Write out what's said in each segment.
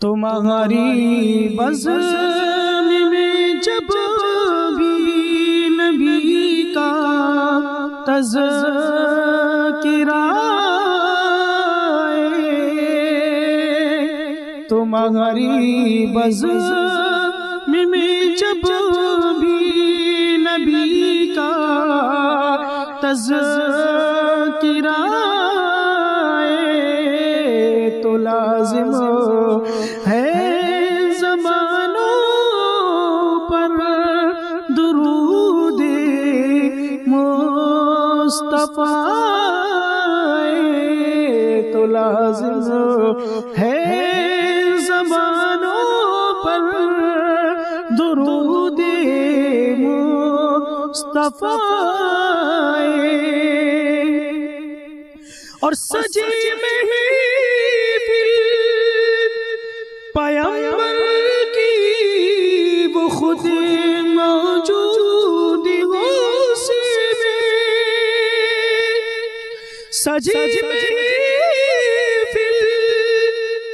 تمہاری بزم میں جب بھی نبی کا تذکرہ تمہاری بزم میں جب بھی نبی کا تذکرہ تو لازم ہے زمانوں پر درود مصطفیٰ تو لازم ہے زمانوں پر درود مصطفیٰ اور سجے میں پیغمبر کی وہ خود موجود ہو سجے میں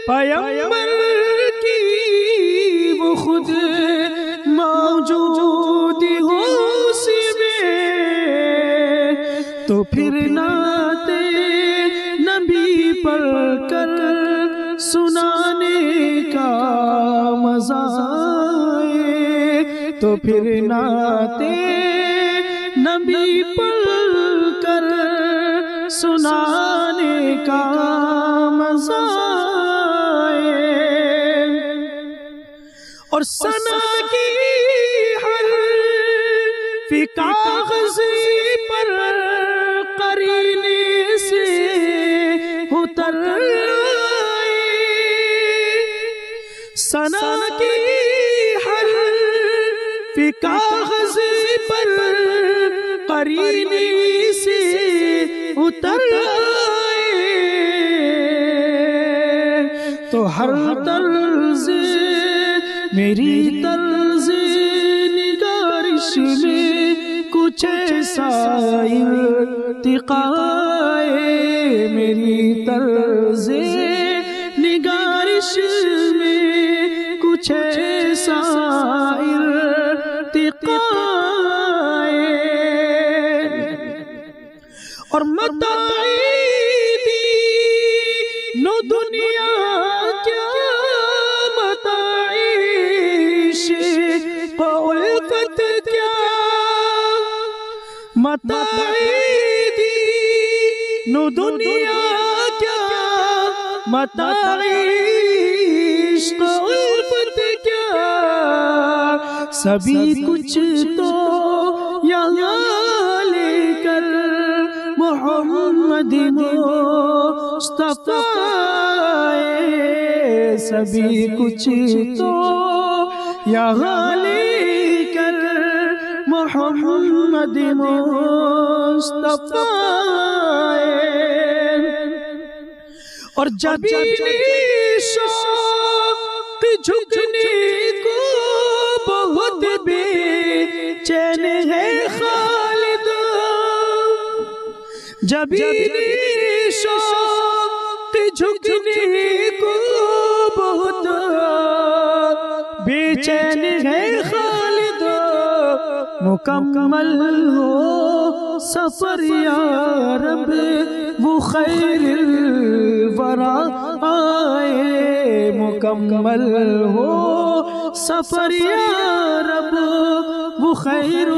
پیغمبر کی وہ خود موجود ہو تو پھر نعت نبی پڑھ کر سنانے کا مزہ تو پھر نعت نبی پڑھ کر سنانے کا مزہ اور ثنا کی حرف کاغذ پر قرینے سے اتر ثنا کی حرف کاغذ پر قرینے سے اتر تو ہر طرز میری طرز نگارش میں کچھ ایسا ارتقاء میری طرز نگارش میں کچھ ایسا ارتقاء اور متاع دین و دنیا کیا متاع عشق و الفت کیا متاع دین و دنیا کیا متاع عشق و الفت کیا سبھی کچھ تو یہاں لے کر محمد مصطفیٰ سبھی کچھ تو یہاں لے کر محمد مصطفیٰ اور جب شوق جھکنے کو بہت بے چین ہے خالد جب شوق جھکنے کو بہت بے چین ہے خالد مکمل ہو سفر یا رب وہ خیر الورا آئے مکمل ہو سفر یا رب وہ خیر